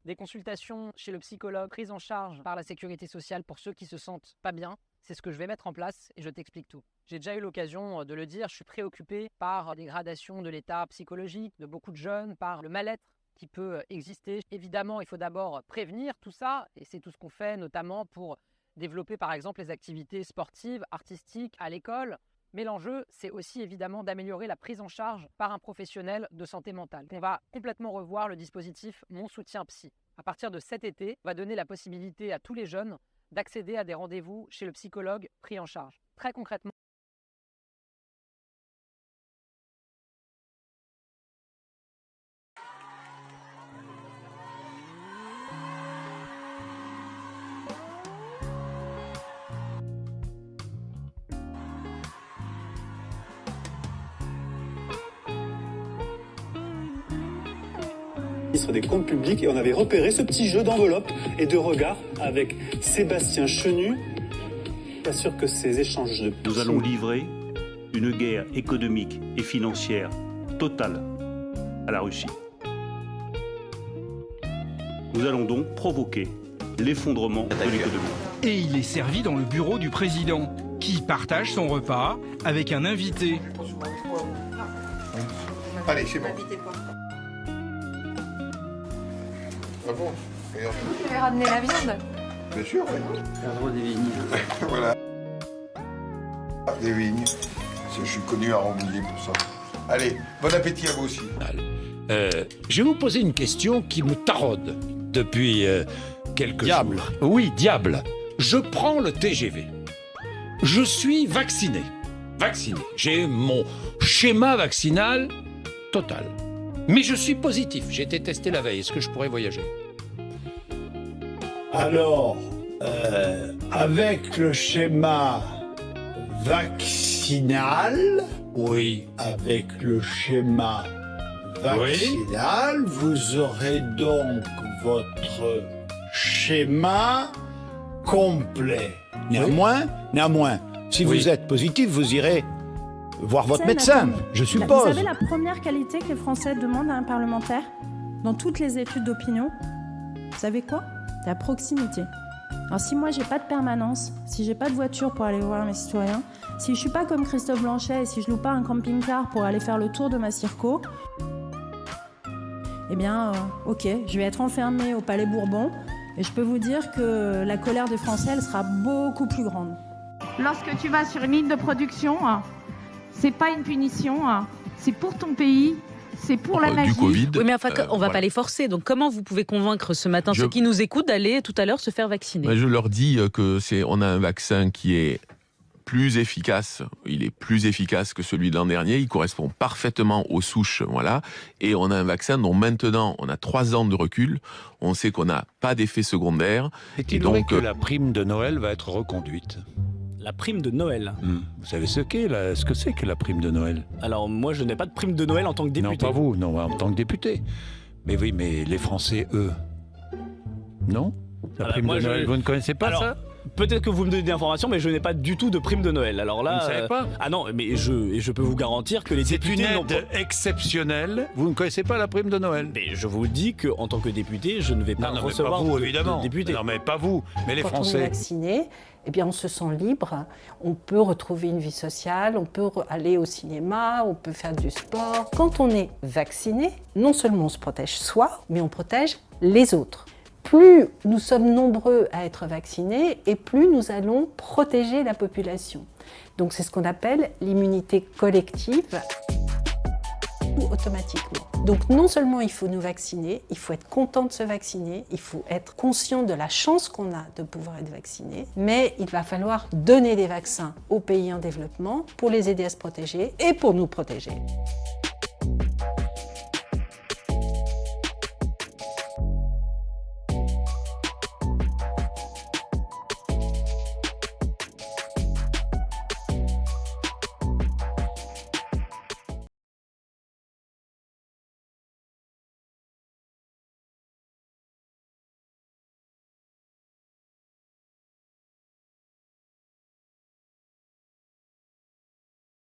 Des consultations chez le psychologue, prises en charge par la sécurité sociale pour ceux qui se sentent pas bien. C'est ce que je vais mettre en place et je t'explique tout. J'ai déjà eu l'occasion de le dire, je suis préoccupé par la dégradation de l'état psychologique de beaucoup de jeunes, par le mal-être qui peut exister. Évidemment, il faut d'abord prévenir tout ça et c'est tout ce qu'on fait notamment pour développer par exemple les activités sportives, artistiques à l'école. Mais l'enjeu, c'est aussi évidemment d'améliorer la prise en charge par un professionnel de santé mentale. On va complètement revoir le dispositif Mon Soutien Psy. À partir de cet été, on va donner la possibilité à tous les jeunes d'accéder à des rendez-vous chez le psychologue pris en charge. Très concrètement, Ministre des Comptes Publics, et on avait repéré ce petit jeu d'enveloppe et de regard avec Sébastien Chenu. Pas sûr que ces échanges de... Nous allons livrer une guerre économique et financière totale à la Russie. Nous allons donc provoquer l'effondrement de l'économie. Et il est servi dans le bureau du président, qui partage son repas avec un invité. Allez, c'est bon. Ah bon? Vous pouvez ramener la viande? Bien sûr, oui. Perdre des vignes. Voilà. Des vignes. Je suis connu à Rambouillet pour ça. Allez, bon appétit à vous aussi. Je vais vous poser une question qui me taraude depuis quelques jours. Oui, diable. Je prends le TGV. Je suis vacciné. J'ai mon schéma vaccinal total. Mais je suis positif. J'ai été testé la veille. Est-ce que je pourrais voyager? Alors, avec le schéma vaccinal, Oui. avec le schéma vaccinal, vous aurez donc votre schéma complet. Néanmoins, si Oui. vous êtes positif, vous irez voir votre C'est médecin, la- je Vous suppose. savez la première qualité que les Français demandent à un parlementaire dans toutes les études d'opinion, vous savez quoi? La proximité. Alors si moi j'ai pas de permanence, si j'ai pas de voiture pour aller voir mes citoyens, si je suis pas comme Christophe Blanchet et si je loue pas un camping-car pour aller faire le tour de ma circo, eh bien ok, je vais être enfermée au Palais Bourbon et je peux vous dire que la colère des Français elle sera beaucoup plus grande. Lorsque tu vas sur une ligne de production, c'est pas une punition, c'est pour ton pays, c'est pour la magie. Du Covid. Oui, mais enfin, on va voilà. pas les forcer. Donc, comment vous pouvez convaincre ce matin Je- ceux qui nous écoutent d'aller tout à l'heure se faire vacciner? Je leur dis que on a un vaccin qui est plus efficace. Il est plus efficace que celui de l'an dernier. Il correspond parfaitement aux souches, voilà. Et on a un vaccin dont maintenant on a 3 ans de recul. On sait qu'on n'a pas d'effet secondaire. Est-il donc, vrai que la prime de Noël va être reconduite? La prime de Noël. Vous savez ce que c'est que la prime de Noël? Alors moi je n'ai pas de prime de Noël en tant que député. Non, pas vous, non, en tant que député. Mais oui, mais les Français, eux, non? La Ah bah, prime moi, de Noël, vous ne connaissez pas Alors, ça? Peut-être que vous me donnez des informations, mais je n'ai pas du tout de prime de Noël. Alors là, Vous ne savez pas? Ah non, mais je peux vous garantir que les C'est une députés n'ont aide pas... exceptionnelle. Vous ne connaissez pas la prime de Noël? Mais je vous dis qu'en tant que député, je ne vais pas Non, mais recevoir pas vous, de évidemment. député. Non, mais pas vous, mais les Quand on est Français. vacciné, eh bien, on se sent libre, on peut retrouver une vie sociale, on peut aller au cinéma, on peut faire du sport. Quand on est vacciné, non seulement on se protège soi, mais on protège les autres. Plus nous sommes nombreux à être vaccinés et plus nous allons protéger la population. Donc c'est ce qu'on appelle l'immunité collective ou automatiquement. Donc non seulement il faut nous vacciner, il faut être content de se vacciner, il faut être conscient de la chance qu'on a de pouvoir être vacciné, mais il va falloir donner des vaccins aux pays en développement pour les aider à se protéger et pour nous protéger.